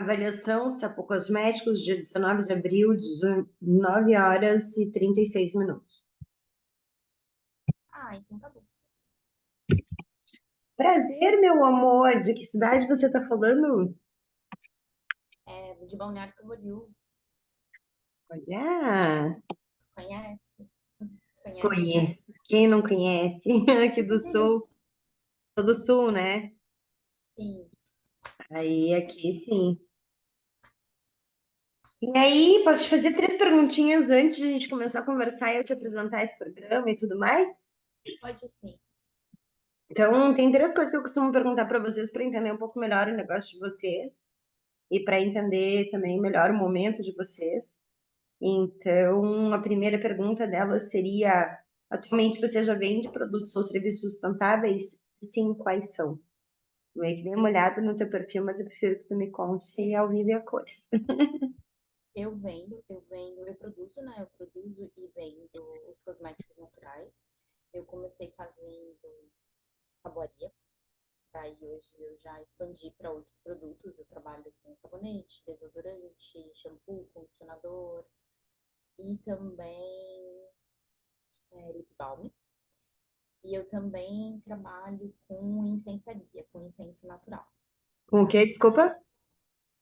Avaliação Sapocosméticos, dia 19 de abril, 19 horas e 36 minutos. Ah, então tá bom. Prazer, meu amor. De que cidade você tá falando? É de Balneário Camboriú. Olha, Conhece? Conhece? conhece. Quem não conhece? Aqui do sul. Sou do sul, né? Sim. Aí, aqui sim. E aí, posso te fazer três perguntinhas antes de a gente começar a conversar e eu te apresentar esse programa e tudo mais? Pode sim. Então, tem três coisas que eu costumo perguntar para vocês para entender um pouco melhor o negócio de vocês e para entender também melhor o momento de vocês. Então, a primeira pergunta dela seria: atualmente você já vende produtos ou serviços sustentáveis? Sim, quais são? Eu meio que dei uma olhada no teu perfil, mas eu prefiro que tu me conte ao vivo e a cores. Eu produzo, né? Eu produzo e vendo os cosméticos naturais. Eu comecei fazendo tabuaria. Daí hoje eu já expandi para outros produtos. Eu trabalho com sabonete, desodorante, shampoo, condicionador e também lip balm. E eu também trabalho com incensaria, com incenso natural. Com o quê? Desculpa?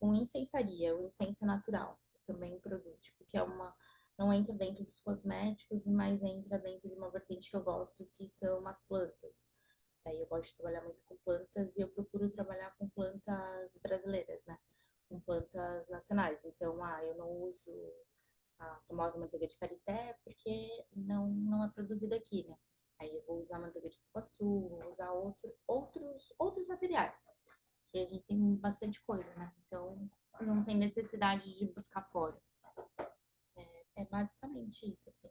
Com incensaria, o incenso natural, também produz, porque é uma. Não entra dentro dos cosméticos, mas entra dentro de uma vertente que eu gosto, que são as plantas. Aí eu gosto de trabalhar muito com plantas e eu procuro trabalhar com plantas brasileiras, né? Com plantas nacionais. Então, eu não uso a famosa manteiga de karité porque não é produzida aqui, né? Aí eu vou usar manteiga de cupuaçu, vou usar outros materiais, que a gente tem bastante coisa, né? Então não tem necessidade de buscar fora. É basicamente isso, assim.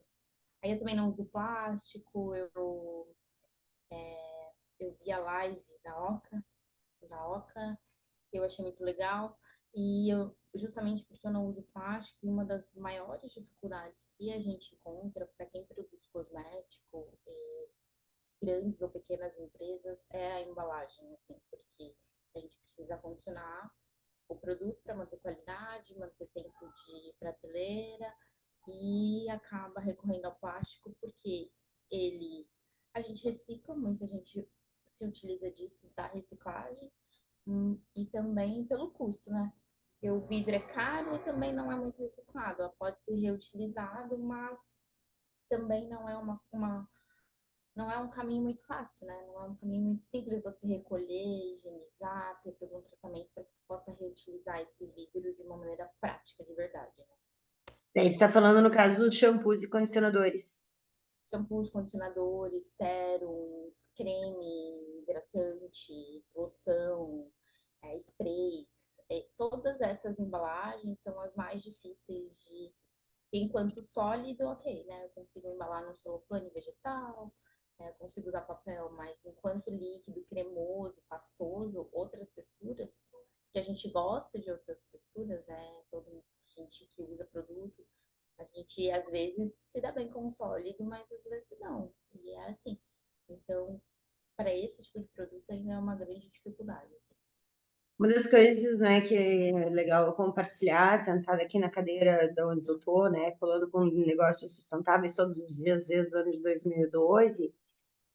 Aí eu também não uso plástico, eu vi a live da Oca, eu achei muito legal. E eu, justamente porque eu não uso plástico, uma das maiores dificuldades que a gente encontra para quem produz cosmético, grandes ou pequenas empresas, é a embalagem, assim, porque a gente precisa condicionar o produto para manter qualidade, manter tempo de prateleira e acaba recorrendo ao plástico porque ele a gente recicla, muita gente se utiliza disso da reciclagem e também pelo custo, né? Porque o vidro é caro e também não é muito reciclado. Ela pode ser reutilizado, mas também não é um caminho muito fácil, né? Não é um caminho muito simples você recolher, higienizar, ter todo um tratamento para que você possa reutilizar esse vidro de uma maneira prática, de verdade, né? A gente está falando no caso dos shampoos e condicionadores. Shampoos, condicionadores, sérums, creme, hidratante, loção, sprays, todas essas embalagens são as mais difíceis de. Enquanto sólido, ok, né? Eu consigo embalar no celofane vegetal, eu consigo usar papel, mas enquanto líquido, cremoso, pastoso, outras texturas, que a gente gosta de outras texturas, né? Toda gente que usa produto, a gente às vezes se dá bem com o sólido, mas às vezes não. E é assim. Então, para esse tipo de produto ainda é uma grande dificuldade, assim. Uma das coisas, né, que é legal eu compartilhar, sentada aqui na cadeira de onde eu tô, né, falando com negócios sustentáveis todos os dias desde o ano de 2012,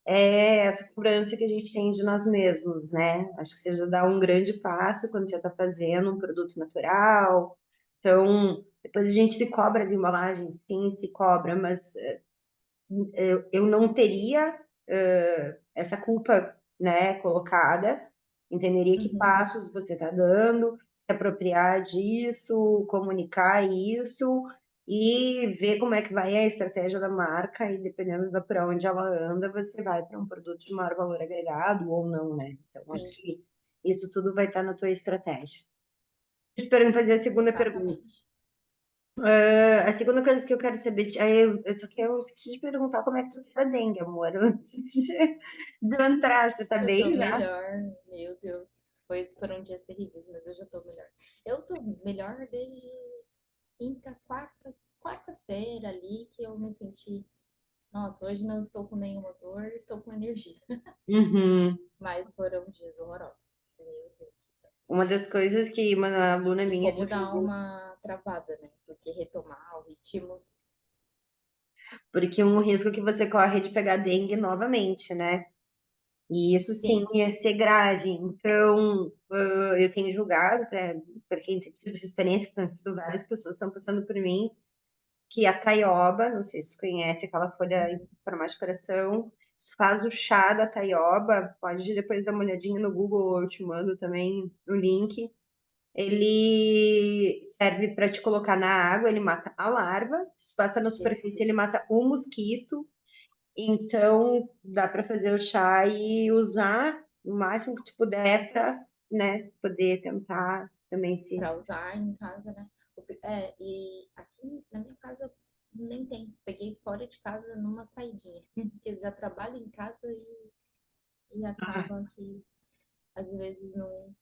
é essa cobrança que a gente tem de nós mesmos, né? Acho que você já dá um grande passo quando você está fazendo um produto natural. Então, depois a gente se cobra as embalagens, sim, se cobra, mas eu não teria essa culpa, né, colocada, entenderia que Uhum. passos você está dando, se apropriar disso, comunicar isso e ver como é que vai a estratégia da marca e dependendo da para onde ela anda, você vai para um produto de maior valor agregado ou não, né? Então, acho Sim, que isso tudo vai estar na tua estratégia. Espero fazer a segunda pergunta. exatamente. A segunda coisa que eu quero saber, eu só quero esqueci de perguntar como é que tu tá dengue, amor, antes de eu entrar, você tá Eu tô bem já? melhor, meu Deus. Foram dias terríveis, mas eu já tô melhor. Eu tô melhor desde quarta-feira ali que eu me senti. Nossa, hoje não estou com nenhuma dor, estou com energia. Uhum. Mas foram dias horrorosos. Meu Deus do céu. Uma das coisas que uma aluna E minha como de dar Google, uma travada, né? Porque retomar o ritmo, porque um risco que você corre é de pegar dengue novamente, né? E isso sim sim, ia ser grave. Então, eu tenho julgado para quem tem tido essa experiência, que estão tido várias pessoas estão passando por mim, que a taioba, não sei se você conhece aquela folha para mais de coração, faz o chá da taioba, pode depois dar uma olhadinha no Google, ou eu te mando também o link. Ele serve para te colocar na água, ele mata a larva, se passa na superfície, Jesus. ele mata o mosquito. Então, dá para fazer o chá e usar o máximo que tu puder para, né, poder tentar também se. Para usar em casa, né? E aqui na minha casa nem tem. Peguei fora de casa numa saidinha. Porque eu já trabalho em casa e Ah, acaba que às vezes não.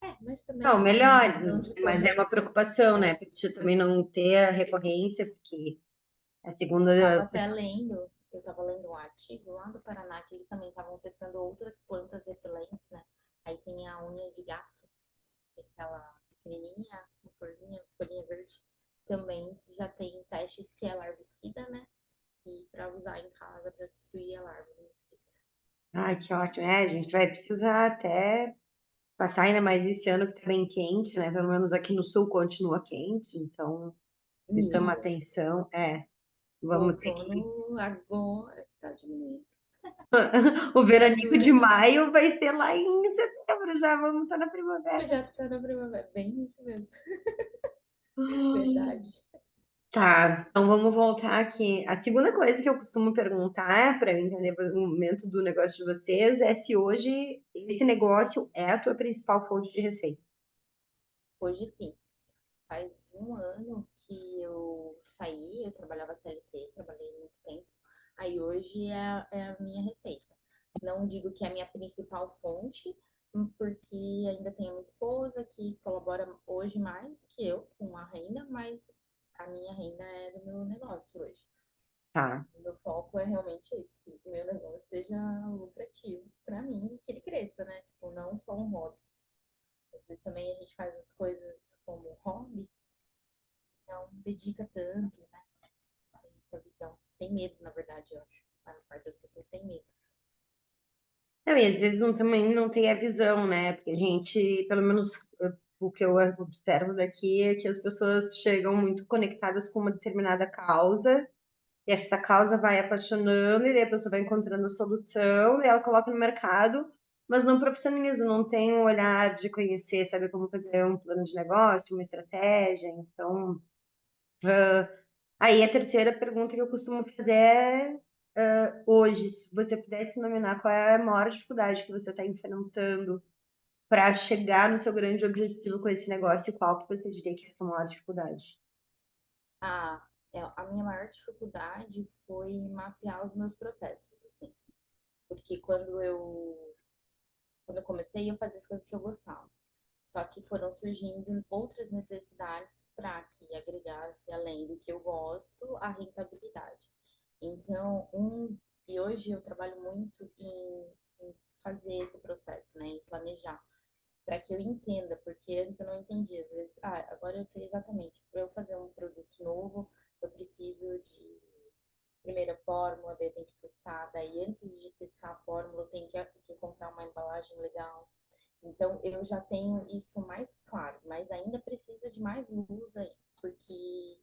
É, mas não, também melhor, não de mas é como. uma preocupação, né? É, Porque tu também não ter a recorrência, porque a segunda. tava até lendo, eu tava lendo um artigo lá do Paraná que eles também estavam testando outras plantas repelentes, né? Aí tem a unha de gato, que é aquela pequenininha, uma florzinha, folhinha verde. Também já tem testes que é larvicida, né? E para usar em casa para destruir a larva do mosquito. Ai, que ótimo. É, a gente vai precisar até passar ainda mais esse ano que tá bem quente, né? Pelo menos aqui no sul continua quente, então me chama Menina, atenção. É, o vamos ter que. outono agora tá diminuindo. O Não veranico dura, de não. maio vai ser lá em setembro, já vamos estar na primavera. Já tá na primavera. Bem isso mesmo. Verdade. Tá, então vamos voltar aqui. A segunda coisa que eu costumo perguntar para eu entender o momento do negócio de vocês é se hoje esse negócio é a tua principal fonte de receita. Hoje sim. Faz um ano que eu saí, eu trabalhava CLT, trabalhei muito tempo. Aí hoje é a minha receita. Não digo que é a minha principal fonte, porque ainda tenho uma esposa que colabora hoje mais que eu com a renda, mas a minha renda é do meu negócio hoje. Tá. O meu foco é realmente esse, que o meu negócio seja lucrativo para mim e que ele cresça, né? Tipo, não só um hobby. Às vezes também a gente faz as coisas como hobby, não dedica tanto, né? Tem essa visão. Tem medo, na verdade, eu acho. A maior parte das pessoas tem medo. Não, e às vezes não, também não tem a visão, né? Porque a gente, pelo menos o que eu observo daqui é que as pessoas chegam muito conectadas com uma determinada causa. E essa causa vai apaixonando, e daí a pessoa vai encontrando a solução, e ela coloca no mercado, mas não profissionaliza, não tem um olhar de conhecer, saber como fazer um plano de negócio, uma estratégia. Então, aí a terceira pergunta que eu costumo fazer é, hoje, se você pudesse nominar qual é a maior dificuldade que você está enfrentando para chegar no seu grande objetivo com esse negócio, e qual que você diria que é a sua maior dificuldade? A minha maior dificuldade foi mapear os meus processos, assim. Porque quando eu comecei, eu fazia as coisas que eu gostava. Só que foram surgindo outras necessidades para que agregasse, além do que eu gosto, a rentabilidade. Então, e hoje eu trabalho muito em fazer esse processo, né, em planejar, para que eu entenda, porque antes eu não entendia. Às vezes, agora eu sei exatamente. Para eu fazer um produto novo, eu preciso de primeira fórmula, daí eu tenho que testar, daí antes de testar a fórmula, eu tenho que encontrar uma embalagem legal. Então, eu já tenho isso mais claro, mas ainda precisa de mais luz aí, porque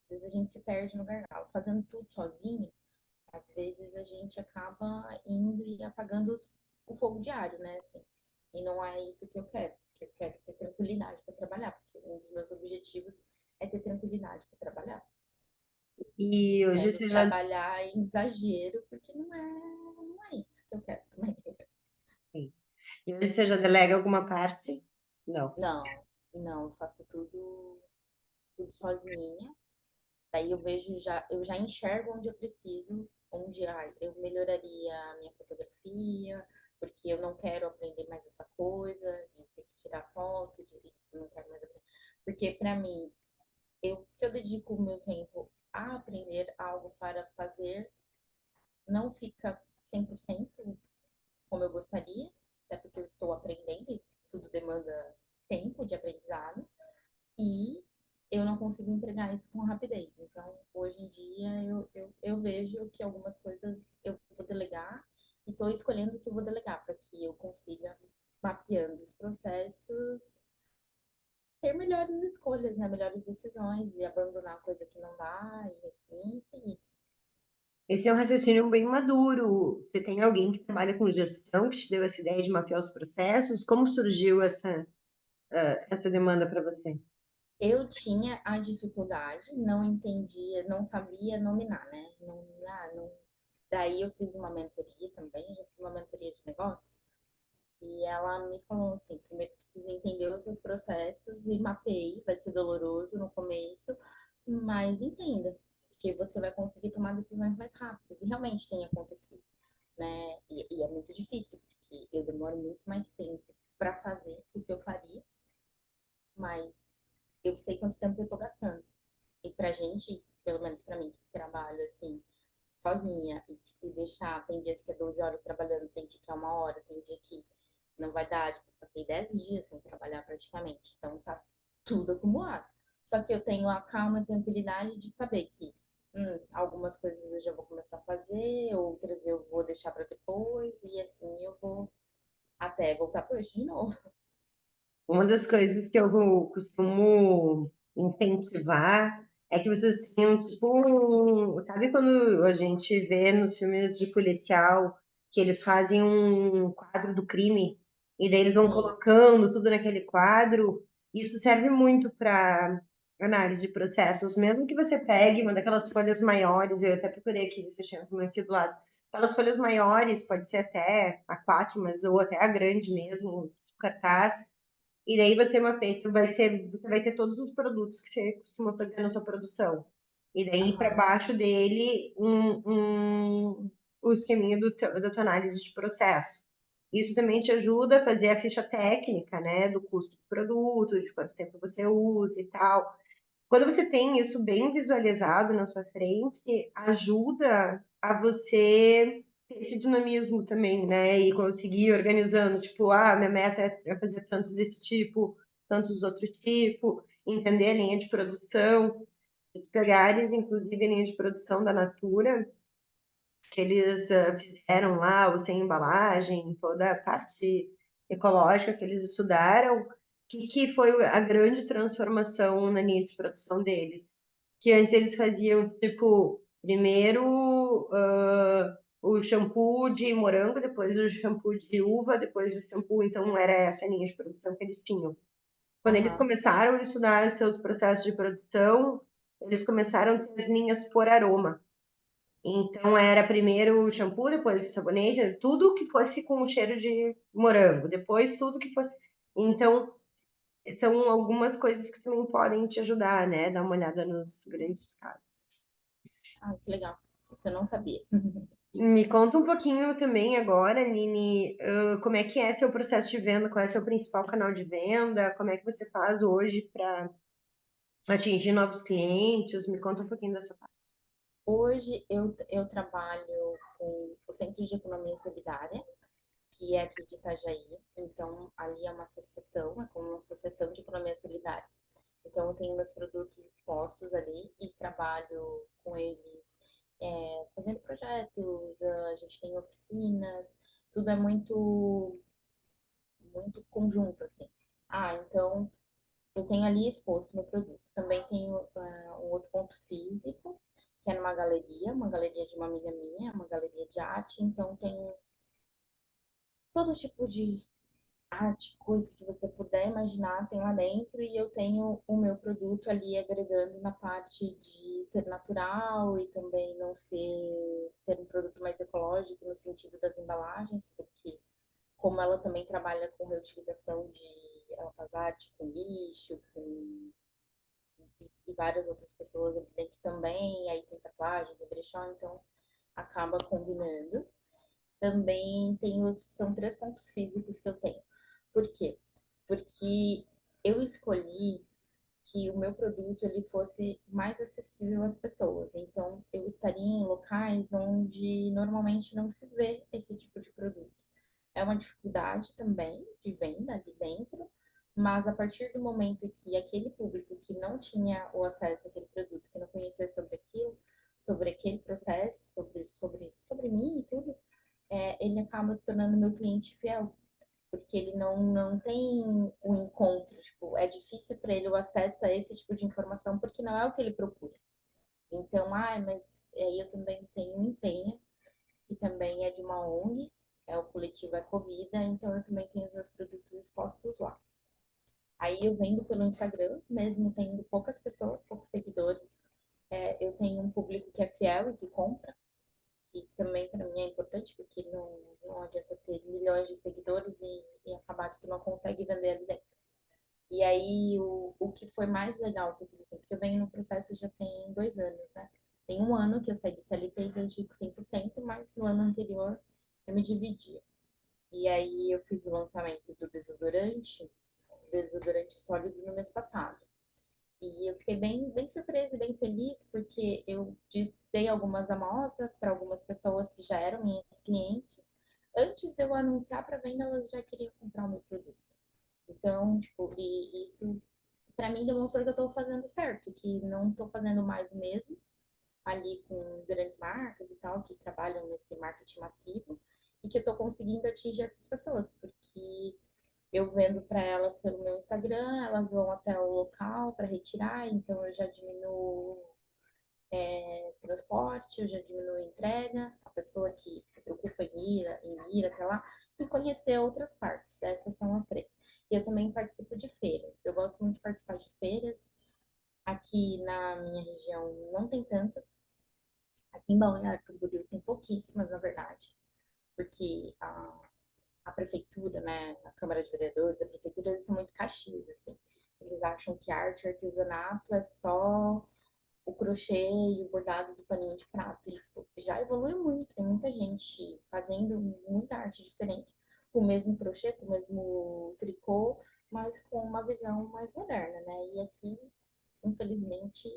às vezes a gente se perde no gargalo. Fazendo tudo sozinho, às vezes a gente acaba indo e apagando o fogo diário, né? Assim, e não é isso que eu quero, porque eu quero ter tranquilidade para trabalhar, porque um dos meus objetivos é ter tranquilidade para trabalhar. E Não hoje quero você já trabalhar em exagero, porque não é isso que eu quero também. E hoje você já delega alguma parte? Não. Não, não, eu faço tudo sozinha. Daí eu já enxergo onde eu preciso, onde eu melhoraria a minha fotografia, porque eu não quero aprender mais essa coisa de ter que tirar foto, de isso, não quero mais aprender. Porque para mim, se eu dedico o meu tempo a aprender algo para fazer, não fica 100% como eu gostaria, até porque eu estou aprendendo e tudo demanda consigo entregar isso com rapidez. Então, hoje em dia, eu vejo que algumas coisas eu vou delegar e estou escolhendo o que eu vou delegar para que eu consiga, mapeando os processos, ter melhores escolhas, né? Melhores decisões e abandonar coisa que não dá e assim seguir. Esse é um raciocínio bem maduro. Você tem alguém que trabalha com gestão que te deu essa ideia de mapear os processos? Como surgiu essa demanda para você? Eu tinha a dificuldade, não entendia, não sabia nominar, né? Daí eu fiz uma mentoria também, já fiz uma mentoria de negócio. E ela me falou assim, primeiro precisa entender os seus processos e mapeie, vai ser doloroso no começo, mas entenda, porque você vai conseguir tomar decisões mais rápidas. E realmente tem acontecido, né? E é muito difícil, porque eu demoro muito mais tempo para fazer do que eu faria, mas eu sei quanto tempo eu tô gastando. E pra gente, pelo menos pra mim, que trabalho assim, sozinha, e que se deixar, tem dias que é 12 horas trabalhando, tem dia que é 1 hora, tem dia que não vai dar, tipo, passei 10 dias sem trabalhar praticamente, então tá tudo acumulado. Só que eu tenho a calma e tranquilidade de saber que algumas coisas eu já vou começar a fazer, outras eu vou deixar para depois, e assim eu vou até voltar para hoje de novo. Uma das coisas que eu costumo incentivar é que vocês tenham, tipo, sabe quando a gente vê nos filmes de policial que eles fazem um quadro do crime e daí eles vão Sim, colocando tudo naquele quadro? Isso serve muito para análise de processos, mesmo que você pegue uma daquelas folhas maiores, eu até procurei aqui, você tinha uma aqui do lado, aquelas folhas maiores, pode ser até A4, mas ou até a grande mesmo, cartaz, e daí você mapeia, você vai ter todos os produtos que você costuma fazer na sua produção. E daí para aham, baixo dele o esqueminha da tua análise de processo. Isso também te ajuda a fazer a ficha técnica, né, do custo do produto, de quanto tempo você usa e tal. Quando você tem isso bem visualizado na sua frente, ajuda a você ter esse dinamismo também, né? E conseguir ir organizando, tipo, minha meta é fazer tantos desse tipo, tantos outro tipo, entender a linha de produção. Se pegares, inclusive, a linha de produção da Natura, que eles fizeram lá, o sem embalagem, toda a parte ecológica que eles estudaram, que foi a grande transformação na linha de produção deles. Que antes eles faziam, tipo, primeiro o shampoo de morango, depois o shampoo de uva, depois o shampoo, então era essa linha de produção que eles tinham. Quando eles aham, começaram a estudar seus processos de produção, eles começaram a ter as linhas por aroma. Então era primeiro o shampoo, depois o sabonete, tudo que fosse com o cheiro de morango, depois tudo que fosse. Então, são algumas coisas que também podem te ajudar, né? Dar uma olhada nos grandes casos. ah, que legal, isso eu não sabia. Me conta um pouquinho também agora, Nini, como é que é seu processo de venda? Qual é seu principal canal de venda? Como é que você faz hoje para atingir novos clientes? Me conta um pouquinho dessa parte. Hoje eu trabalho com o Centro de Economia Solidária, que é aqui de Itajaí. Então, ali é uma associação, é como uma associação de economia solidária. Então, eu tenho meus produtos expostos ali e trabalho com eles, fazendo projetos, a gente tem oficinas, tudo é muito, muito conjunto, assim. Ah, então eu tenho ali exposto meu produto. Também tenho um outro ponto físico, que é numa galeria, uma galeria de uma amiga minha, uma galeria de arte. Então tem todo tipo de arte, coisa que você puder imaginar, tem lá dentro. E eu tenho o meu produto ali agregando na parte de ser natural e também não ser um produto mais ecológico no sentido das embalagens, porque como ela também trabalha com reutilização ela faz arte com lixo, e várias outras pessoas ali dentro também, aí tem tatuagem, tem brechó, então acaba combinando. Também são 3 pontos físicos que eu tenho. Por quê? Porque eu escolhi que o meu produto ele fosse mais acessível às pessoas. Então, eu estaria em locais onde normalmente não se vê esse tipo de produto. É uma dificuldade também de venda ali dentro, mas a partir do momento que aquele público que não tinha o acesso àquele produto, que não conhecia sobre aquilo, sobre aquele processo, sobre mim e tudo, ele acaba se tornando meu cliente fiel, porque ele não tem o encontro, tipo, é difícil para ele o acesso a esse tipo de informação, porque não é o que ele procura. Então, mas aí eu também tenho um empenho, que também é de uma ONG, é o coletivo Ecovida, então eu também tenho os meus produtos expostos lá. Aí eu vendo pelo Instagram, mesmo tendo poucas pessoas, poucos seguidores, eu tenho um público que é fiel e que compra, que também para mim é importante, porque não adianta ter milhões de seguidores e acabar que tu não consegue vender ali dentro. E aí, o que foi mais legal que eu fiz assim, porque eu venho no processo já tem 2 anos, né? Tem um ano que eu saí do CLT e dedico 100%, mas no ano anterior eu me dividia. E aí eu fiz o lançamento do desodorante sólido no mês passado. E eu fiquei bem surpresa e bem feliz, porque eu dei algumas amostras para algumas pessoas que já eram minhas clientes. Antes de eu anunciar para venda, elas já queriam comprar o meu produto. Então, tipo, e isso para mim demonstrou que eu estou fazendo certo, que não estou fazendo mais o mesmo ali com grandes marcas e tal, que trabalham nesse marketing massivo, e que eu estou conseguindo atingir essas pessoas, porque eu vendo para elas pelo meu Instagram, elas vão até o local para retirar, então eu já diminuo transporte, eu já diminuo a entrega, a pessoa que se preocupa em ir até lá, e conhecer outras partes. Essas são as três. E eu também participo de feiras. Eu gosto muito de participar de feiras. Aqui na minha região não tem tantas. Aqui em Balneário Camboriú tem pouquíssimas, na verdade, porque a prefeitura, né, a Câmara de Vereadores, a prefeitura, eles são muito caxias, assim. Eles acham que arte e artesanato é só o crochê e o bordado do paninho de prato. E já evoluiu muito, tem muita gente fazendo muita arte diferente, com o mesmo crochê, com o mesmo tricô, mas com uma visão mais moderna, né? E aqui, infelizmente,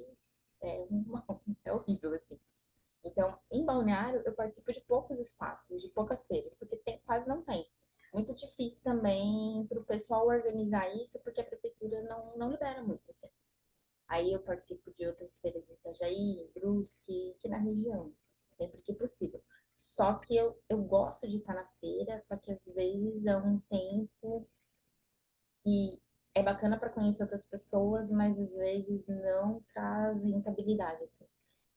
é horrível, assim. Então, em Balneário, eu participo de poucos espaços, de poucas feiras, porque quase não tem. Muito difícil também para o pessoal organizar isso, porque a prefeitura não libera muito, assim. Aí eu participo de outras feiras em Itajaí, em Brusque, aqui na região, sempre que possível. Só que eu gosto de estar na feira, só que às vezes é um tempo que é bacana para conhecer outras pessoas, mas às vezes não traz rentabilidade, assim.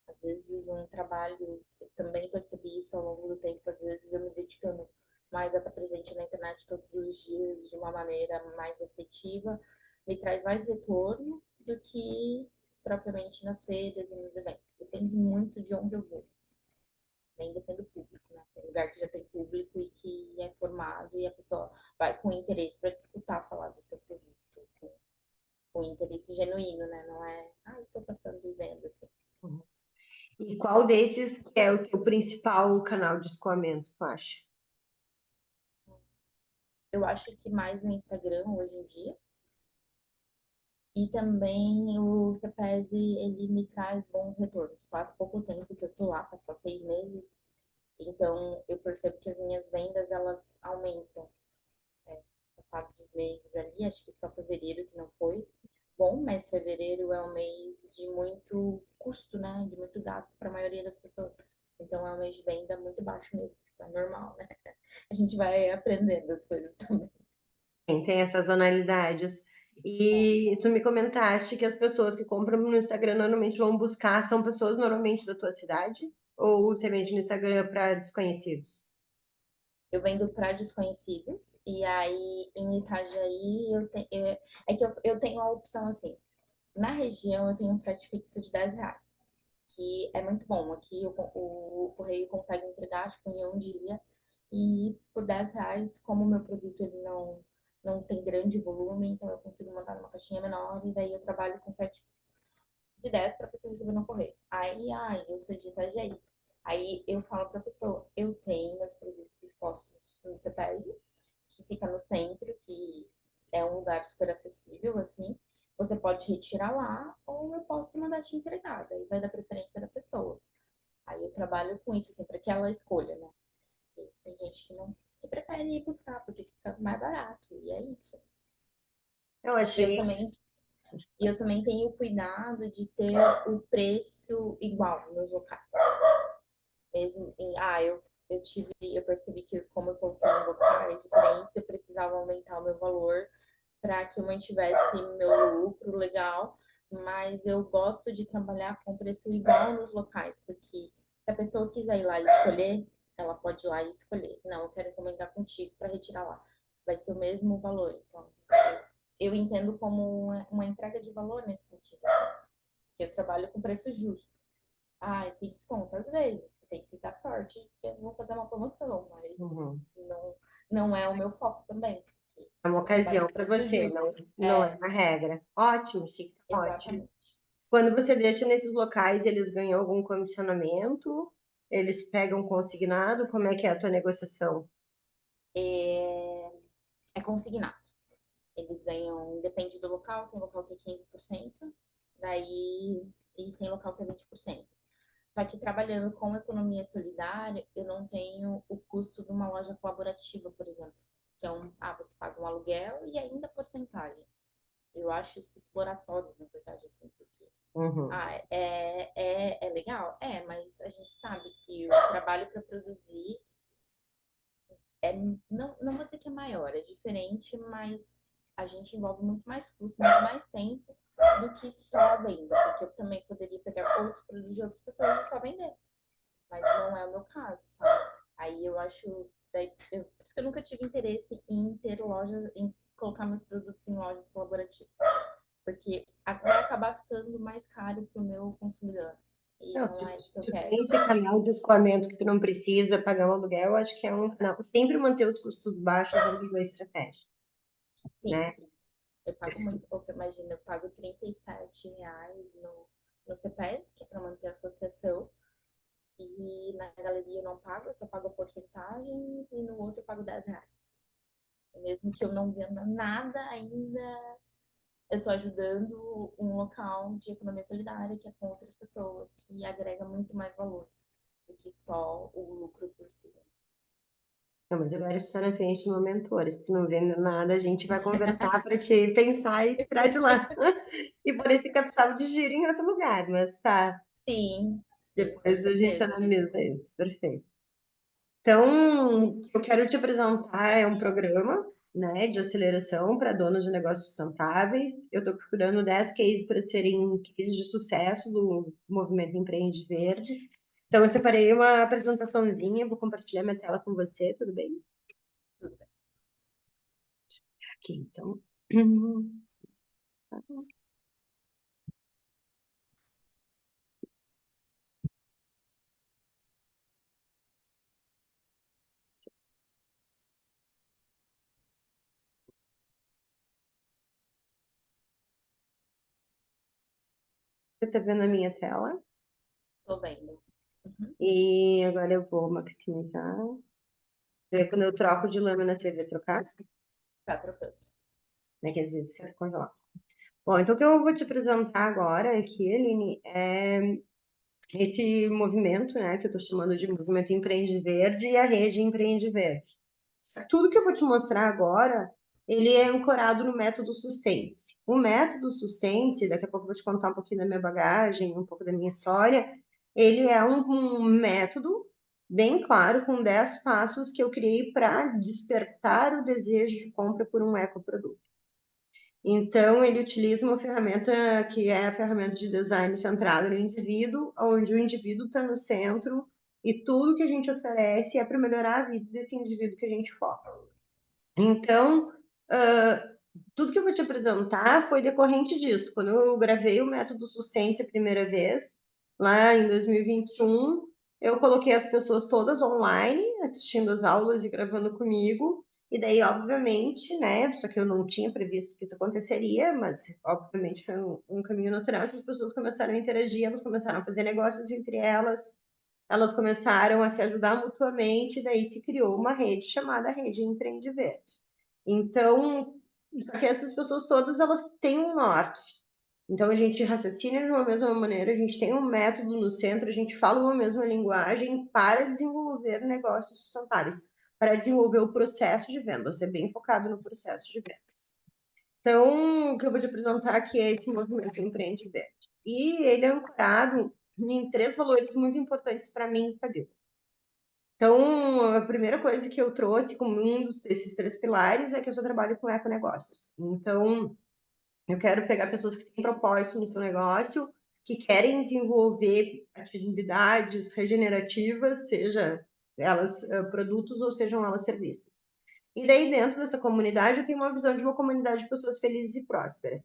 Às vezes um trabalho, eu também percebi isso ao longo do tempo, às vezes eu me dedicando mais a estar presente na internet todos os dias de uma maneira mais efetiva, me traz mais retorno do que propriamente nas feiras e nos eventos. Depende muito de onde eu vou. Nem depende do público, né? Tem lugar que já tem público e que é formado e a pessoa vai com interesse para te escutar falar do seu produto, com interesse genuíno, né? Não é, estou passando de venda, assim. Uhum. E qual desses é o teu principal canal de escoamento, tu acha? Eu acho que mais o Instagram hoje em dia. E também o CPES, ele me traz bons retornos. Faz pouco tempo que eu tô lá, faz só 6 meses. Então, eu percebo que as minhas vendas, elas aumentam. Passados os meses ali, acho que só fevereiro que não foi bom, mas fevereiro é um mês de muito custo, né? De muito gasto para a maioria das pessoas. Então, é um mês de venda muito baixo mesmo. Tipo, é normal, né? A gente vai aprendendo as coisas também. Tem essas sazonalidades. E tu me comentaste que as pessoas que compram no Instagram normalmente vão buscar, são pessoas normalmente da tua cidade? Ou você vende no Instagram para desconhecidos? Eu vendo para desconhecidos, e aí em Itajaí é que eu tenho a opção assim. Na região eu tenho um frete fixo de R$ 10, que é muito bom. Aqui o correio consegue entregar tipo, em um dia, e por R$ 10, como o meu produto ele não tem grande volume, então eu consigo mandar numa caixinha menor, e daí eu trabalho com frete fixo de 10 para a pessoa receber no correio. Aí, eu sou de Itajaí. Aí eu falo para a pessoa, eu tenho meus produtos expostos no CEPES, que fica no centro, que é um lugar super acessível, assim. Você pode retirar lá, ou eu posso mandar te entregar, daí vai da preferência da pessoa. Aí eu trabalho com isso, assim, para que ela escolha, né? E tem gente que prefere ir buscar, porque fica mais barato, e é isso. Eu Eu achei também. E eu também tenho cuidado de ter o preço igual nos locais. Mesmo eu percebi que como eu coloquei em locais diferentes, eu precisava aumentar o meu valor para que eu mantivesse meu lucro legal, mas eu gosto de trabalhar com preço igual nos locais, porque se a pessoa quiser ir lá e escolher, ela pode ir lá e escolher. Não, eu quero encomendar contigo para retirar lá. Vai ser o mesmo valor. Então, eu entendo como uma entrega de valor nesse sentido, que eu trabalho com preço justo. Ah, tem desconto às vezes, tem que dar sorte que eu vou fazer uma promoção, mas Uhum. não, não é o meu foco também. É uma Eu trabalho ocasião com para preço você, justo. não é É, uma regra. Ótimo, Chico, ótimo. exatamente. Quando você deixa nesses locais, eles ganham algum comissionamento? Eles pegam consignado? Como é que é a tua negociação? É, é consignado. Eles ganham, depende do local, tem local que é 15%, daí e tem local que é 20%. Só que trabalhando com economia solidária, eu não tenho o custo de uma loja colaborativa, por exemplo, que é você paga um aluguel e ainda porcentagem. Eu acho isso exploratório, na verdade, assim, porque Uhum. é legal? É, mas a gente sabe que o trabalho para produzir é, não vou dizer que é maior, é diferente, mas a gente envolve muito mais custo, muito mais tempo do que só a venda, porque eu também poderia pegar outros produtos de outras pessoas e só vender, mas não é o meu caso, sabe? Aí eu acho, por isso que eu nunca tive interesse em ter lojas, em colocar meus produtos em lojas colaborativas, porque vai acabar ficando mais caro para o meu consumidor. E Não, não é isso que eu tu quero. tem esse canal de escoamento que tu não precisa pagar o aluguel, eu acho que é um canal. Sempre manter os custos baixos é uma boa estratégia, Sim, né? eu pago muito pouco, imagina, eu pago R$ 37 no CPES, que é para manter a associação, e na galeria eu não pago, eu só pago porcentagens, e no outro eu pago R$ 10. Mesmo que eu não venda nada ainda, eu estou ajudando um local de economia solidária, que é com outras pessoas, que agrega muito mais valor do que só o lucro por si. Não, mas agora estou na frente de uma mentora. Se não vendo nada, a gente vai conversar para te pensar e tirar de lá. E por esse capital de giro em outro lugar, mas tá. Sim, sim, com Depois a gente certeza. analisa isso. Perfeito. Então, eu quero te apresentar um programa, né, de aceleração para donos de negócios sustentáveis. Eu estou procurando 10 cases para serem cases de sucesso do movimento Empreende Verde. Então, eu separei uma apresentaçãozinha, vou compartilhar minha tela com você, tudo bem? Tudo bem. Aqui, então. Você está vendo a minha tela? Tô vendo. Uhum. E agora eu vou maximizar. Quando eu troco de lâmina, você vê trocar? Tá trocando. Né? Quer dizer, você congelar. Bom, então o que eu vou te apresentar agora aqui, Aline, é esse movimento, né, que eu estou chamando de Movimento Empreende Verde e a Rede Empreende Verde. Tudo que eu vou te mostrar agora, ele é ancorado no método Sustente. O método Sustente, daqui a pouco eu vou te contar um pouquinho da minha bagagem, um pouco da minha história, ele é um método bem claro, com 10 passos que eu criei para despertar o desejo de compra por um ecoproduto. Então, ele utiliza uma ferramenta que é a ferramenta de design centrada no indivíduo, onde o indivíduo está no centro e tudo que a gente oferece é para melhorar a vida desse indivíduo que a gente foca. Então, tudo que eu vou te apresentar foi decorrente disso. Quando eu gravei o método Sustente a primeira vez, lá em 2021, eu coloquei as pessoas todas online, assistindo as aulas e gravando comigo. E daí, obviamente, né? Só que eu não tinha previsto que isso aconteceria, mas obviamente foi um caminho natural. Essas pessoas começaram a interagir, elas começaram a fazer negócios entre elas, elas começaram a se ajudar mutuamente, e daí se criou uma rede chamada Rede Empreende Verde. Então, porque essas pessoas todas elas têm um norte. Então a gente raciocina de uma mesma maneira, a gente tem um método no centro, a gente fala uma mesma linguagem para desenvolver negócios sustentáveis, para desenvolver o processo de vendas, é bem focado no processo de vendas. Então, o que eu vou te apresentar aqui é esse movimento Empreende Verde. E ele é ancorado em 3 valores muito importantes para mim e para Deus. Então, a primeira coisa que eu trouxe como desses 3 pilares é que eu só trabalho com econegócios. Então, eu quero pegar pessoas que têm propósito no seu negócio, que querem desenvolver atividades regenerativas, seja elas produtos ou sejam elas serviços. E daí, dentro dessa comunidade, eu tenho uma visão de uma comunidade de pessoas felizes e prósperas.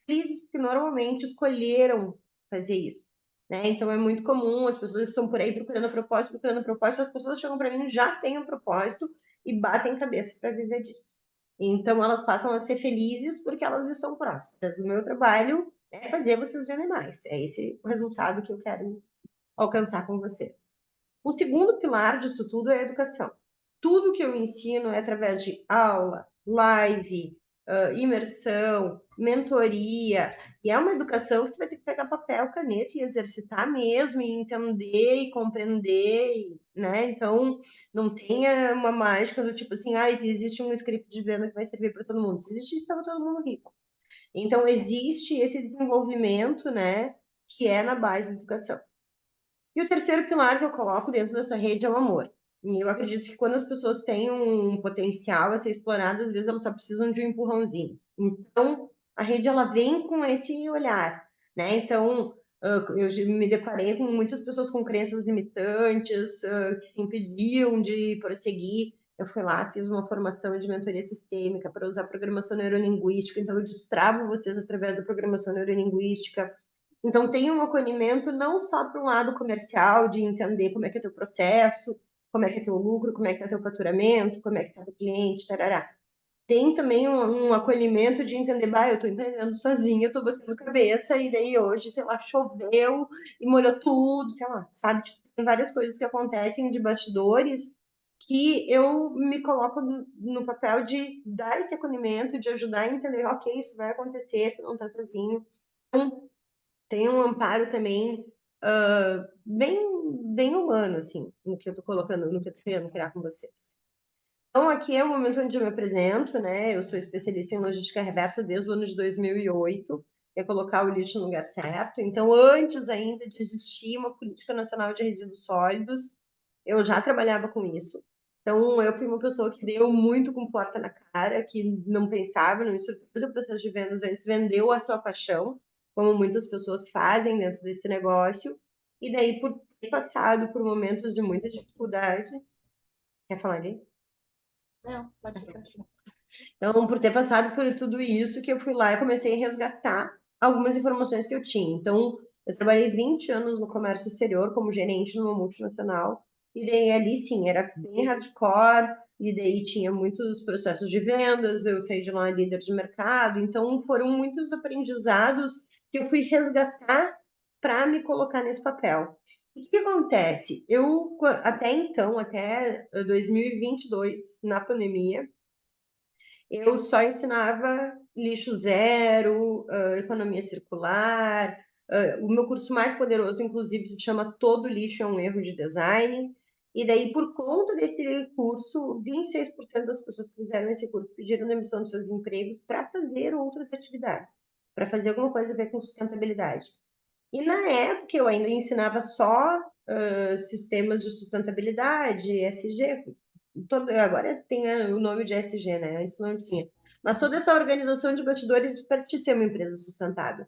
Felizes porque normalmente escolheram fazer isso. Né? Então, é muito comum, as pessoas estão por aí procurando propósito, as pessoas chegam para mim, já têm um propósito e batem cabeça para viver disso. Então, elas passam a ser felizes porque elas estão prósperas. O meu trabalho é fazer vocês verem mais. É esse o resultado que eu quero alcançar com vocês. O segundo pilar disso tudo é a educação. Tudo que eu ensino é através de aula, live, imersão, mentoria, e é uma educação que tu vai ter que pegar papel, caneta e exercitar mesmo, e entender e compreender, né? Então, não tenha uma mágica do tipo assim, ah, existe um script de venda que vai servir para todo mundo. Se existisse, estava todo mundo rico. Então, existe esse desenvolvimento, né, que é na base da educação. E o terceiro pilar que eu coloco dentro dessa rede é o amor. E eu acredito que quando as pessoas têm um potencial a ser explorado, às vezes elas só precisam de um empurrãozinho. Então, a rede ela vem com esse olhar, né? Então, eu me deparei com muitas pessoas com crenças limitantes, que se impediam de prosseguir. Eu fui lá, fiz uma formação de mentoria sistêmica para usar programação neurolinguística. Então, eu destravo vocês através da programação neurolinguística. Então, tem um acolhimento não só para um lado comercial, de entender como é que é teu processo, como é que é teu lucro, como é que é teu faturamento, como é que tá teu cliente, tarará. Tem também um acolhimento de entender, bah, eu tô empreendendo sozinha, eu tô batendo cabeça, e daí hoje, sei lá, choveu e molhou tudo, sei lá, sabe? Tipo, tem várias coisas que acontecem de bastidores que eu me coloco no papel de dar esse acolhimento, de ajudar a entender, ok, isso vai acontecer, tu não tá sozinho. Então, tem um amparo também bem, bem humano, assim, no que eu tô colocando, no que eu tô querendo criar com vocês. Então, aqui é o momento onde eu me apresento, né? Eu sou especialista em logística reversa desde o ano de 2008, é colocar o lixo no lugar certo. Então, antes ainda de existir uma política nacional de resíduos sólidos, eu já trabalhava com isso. Então, eu fui uma pessoa que deu muito com porta na cara, que não pensava nisso, fez o processo de vendas antes, vendeu a sua paixão, como muitas pessoas fazem dentro desse negócio. E daí, por ter passado por momentos de muita dificuldade, quer falar ali? Não, pode continuar. Então, por ter passado por tudo isso, que eu fui lá e comecei a resgatar algumas informações que eu tinha. Então, eu trabalhei 20 anos no comércio exterior como gerente numa multinacional, e daí ali sim, era bem hardcore, e daí tinha muitos processos de vendas, eu saí de lá líder de mercado, então foram muitos aprendizados que eu fui resgatar para me colocar nesse papel. E o que acontece? Eu, até então, até 2022, na pandemia, eu só ensinava lixo zero, economia circular. O meu curso mais poderoso, inclusive, se chama Todo Lixo é um Erro de Design. E daí, por conta desse curso, 26% das pessoas que fizeram esse curso pediram demissão de seus empregos para fazer outras atividades, para fazer alguma coisa a ver com sustentabilidade. E na época eu ainda ensinava só sistemas de sustentabilidade, ESG. Agora tem o nome de ESG, né? Antes não tinha. Mas toda essa organização de bastidores para te ser uma empresa sustentável.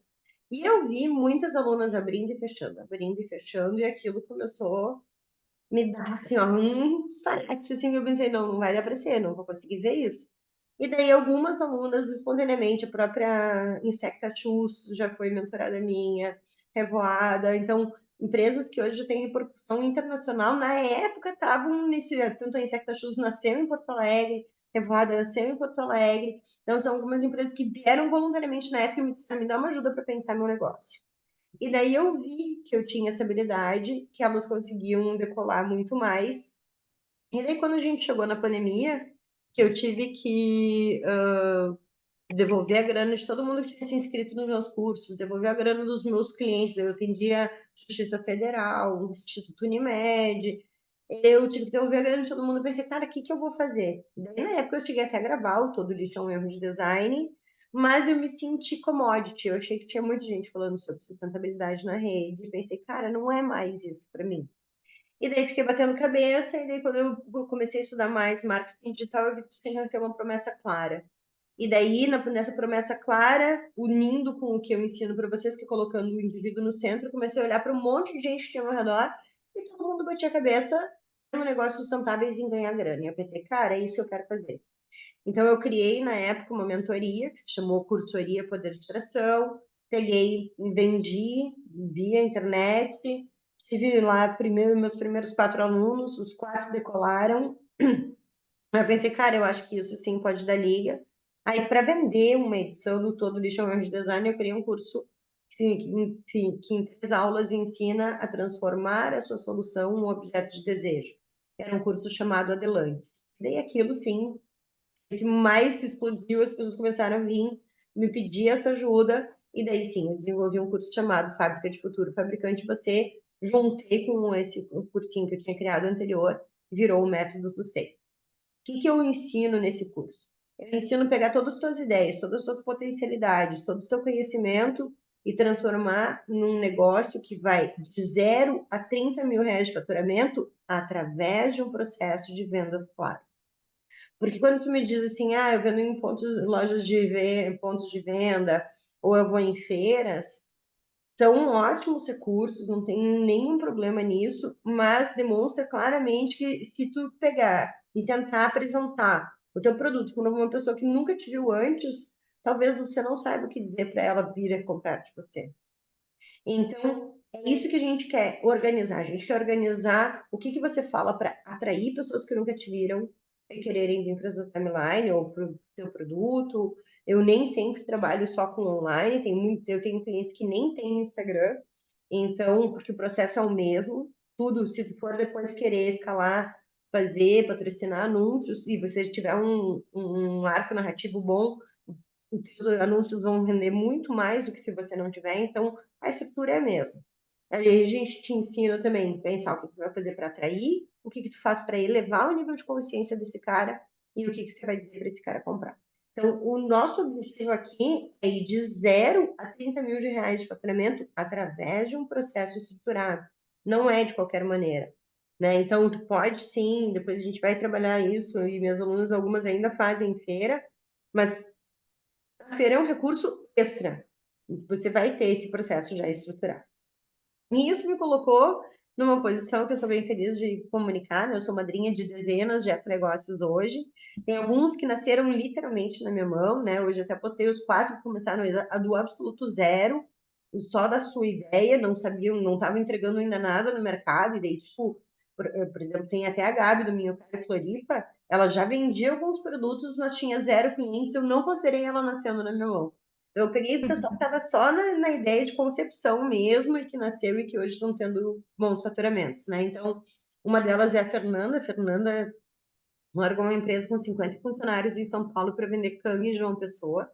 E eu vi muitas alunas abrindo e fechando, e aquilo começou a me dar assim, ó, um sarete, assim, eu pensei, não, não vai dar para ser, não vou conseguir ver isso. E daí algumas alunas, espontaneamente, a própria Insecta Chus já foi mentorada minha, Revoada, então, empresas que hoje têm repercussão internacional, na época estavam nesse, tanto a Insecta Chus nasceu em Porto Alegre, Revoada nasceu em Porto Alegre, então são algumas empresas que vieram voluntariamente na época e me disseram, me dá uma ajuda para pensar meu negócio. E daí eu vi que eu tinha essa habilidade, que elas conseguiam decolar muito mais. E daí quando a gente chegou na pandemia, que eu tive que devolver a grana de todo mundo que tinha se inscrito nos meus cursos, devolver a grana dos meus clientes, eu atendia Justiça Federal, o Instituto Unimed, eu tive que devolver a grana de todo mundo, e pensei, cara, o que que eu vou fazer? Daí na época eu cheguei até a gravar o Todo Lixo é um Erro de Design, mas eu me senti commodity. Eu achei que tinha muita gente falando sobre sustentabilidade na rede. E pensei, cara, não é mais isso para mim. E daí fiquei batendo cabeça. E daí, quando eu comecei a estudar mais marketing digital, eu vi que tinha que ter uma promessa clara. E daí, nessa promessa clara, unindo com o que eu ensino para vocês, que é colocando o indivíduo no centro, eu comecei a olhar para um monte de gente que tinha ao meu redor e todo mundo batia a cabeça no negócio sustentáveis em ganhar grana. E eu pensei, cara, é isso que eu quero fazer. Então, eu criei, na época, uma mentoria, que chamou Cursoria Poder de Tração, peguei, vendi via internet, tive lá meus primeiros 4 alunos, os 4 decolaram. Eu pensei, cara, eu acho que isso sim pode dar liga. Aí, para vender uma edição do Todo Lixo é um Erro de Design, eu criei um curso que em 3 aulas ensina a transformar a sua solução em um objeto de desejo. Era um curso chamado Adelante. Daí aquilo, sim, que mais se explodiu, as pessoas começaram a vir me pedir essa ajuda, e daí sim, eu desenvolvi um curso chamado Fábrica de Futuro Fabricante. Você juntei com esse cursinho que eu tinha criado anterior, virou o método do SEI. O que eu ensino nesse curso? Eu ensino a pegar todas as suas ideias, todas as suas potencialidades, todo o seu conhecimento e transformar num negócio que vai de 0 a 30 mil reais de faturamento através de um processo de venda flat. Porque quando tu me diz assim, eu vendo em pontos de venda, ou eu vou em feiras, são ótimos recursos, não tem nenhum problema nisso, mas demonstra claramente que se tu pegar e tentar apresentar o teu produto para uma pessoa que nunca te viu antes, talvez você não saiba o que dizer para ela vir a comprar de você. Então, é isso que a gente quer organizar. A gente quer organizar o que você fala para atrair pessoas que nunca te viram e quererem vir para o teu timeline ou para o teu produto. Eu nem sempre trabalho só com online, eu tenho clientes que nem têm Instagram, então, porque o processo é o mesmo. Tudo, se tu for depois querer escalar, fazer, patrocinar anúncios, se você tiver um arco narrativo bom, os anúncios vão render muito mais do que se você não tiver, então a estrutura é a mesma. Aí a gente te ensina também a pensar o que você vai fazer para atrair, o que tu faz para elevar o nível de consciência desse cara e o que você vai dizer para esse cara comprar. Então, o nosso objetivo aqui é ir de 0 a 30 mil reais de faturamento através de um processo estruturado. Não é de qualquer maneira. Né? Então, tu pode sim, depois a gente vai trabalhar isso, e minhas alunas, algumas ainda fazem feira, mas a feira é um recurso extra. Você vai ter esse processo já estruturado. E isso me colocou numa posição que eu sou bem feliz de comunicar, né? Eu sou madrinha de dezenas de negócios hoje. Tem alguns que nasceram literalmente na minha mão, né? Hoje eu até botei os 4 que começaram do absoluto zero, só da sua ideia, não sabiam, não estavam entregando ainda nada no mercado, e daí, tipo, por exemplo, tem até a Gabi do Minhocário Floripa, ela já vendia alguns produtos, mas tinha 0 clientes, eu não considerei ela nascendo na minha mão. Eu peguei porque eu estava só na ideia de concepção mesmo, e que nasceu e que hoje estão tendo bons faturamentos, né? Então, uma delas é a Fernanda. A Fernanda largou uma empresa com 50 funcionários em São Paulo para vender cangue em João Pessoa.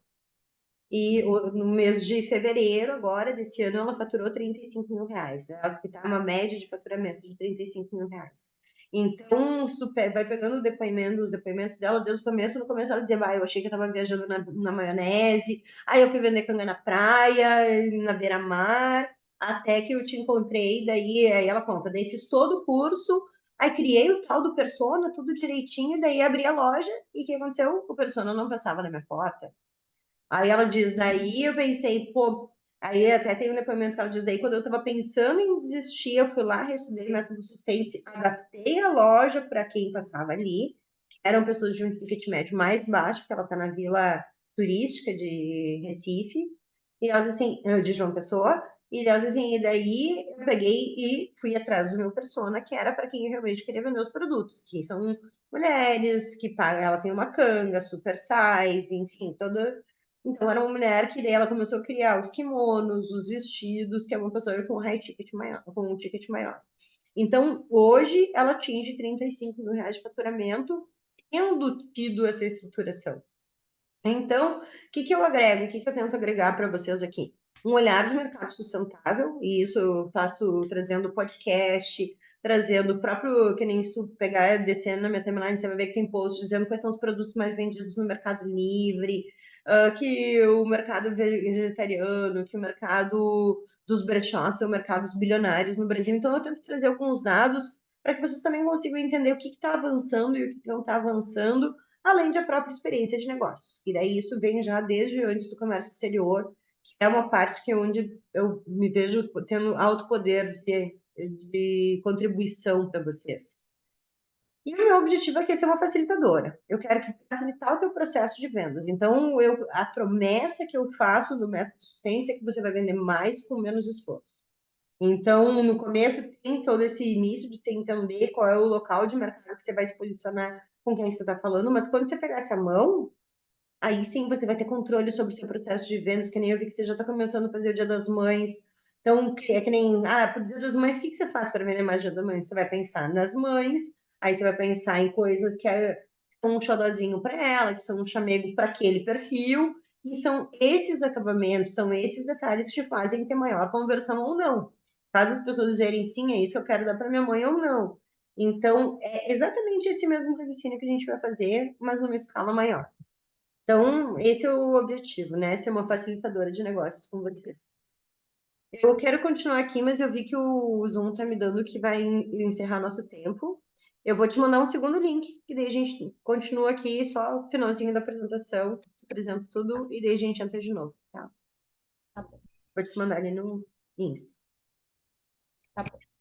E no mês de fevereiro, agora, desse ano, ela faturou 35 mil reais. Ela está uma média de faturamento de 35 mil reais. Então, vai pegando os depoimentos dela desde o começo. No começo ela dizia, eu achei que eu estava viajando na maionese, aí eu fui vender canga na praia, na beira-mar, até que eu te encontrei, daí aí ela conta, daí fiz todo o curso, aí criei o tal do Persona, tudo direitinho, daí abri a loja, e o que aconteceu? O Persona não passava na minha porta. Aí ela diz, daí eu pensei, pô, aí até tem um depoimento que ela diz, aí quando eu estava pensando em desistir, eu fui lá, reestudei método Sustente, adaptei a loja para quem passava ali, que eram pessoas de um ticket médio mais baixo, porque ela está na vila turística de Recife, e ela diz assim, de João Pessoa, e ela diz assim, e daí eu peguei e fui atrás do meu persona, que era para quem eu realmente queria vender os produtos, que são mulheres, que pagam, ela tem uma canga, super size, enfim, toda. Então, era uma mulher que daí ela começou a criar os kimonos, os vestidos, que é uma pessoa com high ticket maior, com um ticket maior. Então, hoje, ela atinge 35 mil reais de faturamento, tendo tido essa estruturação. Então, o que eu agrego? O que eu tento agregar para vocês aqui? Um olhar de mercado sustentável, e isso eu faço trazendo podcast, trazendo o próprio, que nem se tu pegar, descendo na minha timeline, você vai ver que tem post dizendo quais são os produtos mais vendidos no Mercado Livre, que o mercado vegetariano, que o mercado dos brechós são mercados bilionários no Brasil. Então, eu tento trazer alguns dados para que vocês também consigam entender o que está avançando e o que não está avançando, além da própria experiência de negócios. E daí isso vem já desde antes do comércio exterior, que é uma parte que é onde eu me vejo tendo alto poder de contribuição para vocês. E o meu objetivo aqui é ser uma facilitadora. Eu quero facilitar o teu processo de vendas. Então, a promessa que eu faço do método de assistência é que você vai vender mais com menos esforço. Então, no começo, tem todo esse início de você entender qual é o local de mercado que você vai se posicionar, com quem você está falando, mas quando você pegar essa mão, aí sim você vai ter controle sobre o seu processo de vendas, que nem eu vi que você já está começando a fazer o Dia das Mães. Então, é que nem, pro Dia das Mães, o que que você faz para vender mais Dia das Mães? Você vai pensar nas mães, aí você vai pensar em coisas que são um xodozinho para ela, que são um chamego para aquele perfil, e são esses acabamentos, são esses detalhes que te fazem ter maior conversão ou não. Faz as pessoas dizerem sim, é isso que eu quero dar para minha mãe ou não. Então, é exatamente esse mesmo raciocínio que a gente vai fazer, mas numa escala maior. Então, esse é o objetivo, né? Ser uma facilitadora de negócios com vocês. Eu quero continuar aqui, mas eu vi que o Zoom está me dando que vai encerrar nosso tempo. Eu vou te mandar um segundo link, que daí a gente continua aqui só o finalzinho da apresentação, apresento tudo e daí a gente entra de novo, tá? Tá bom, Vou te mandar ali no Insta. tá bom.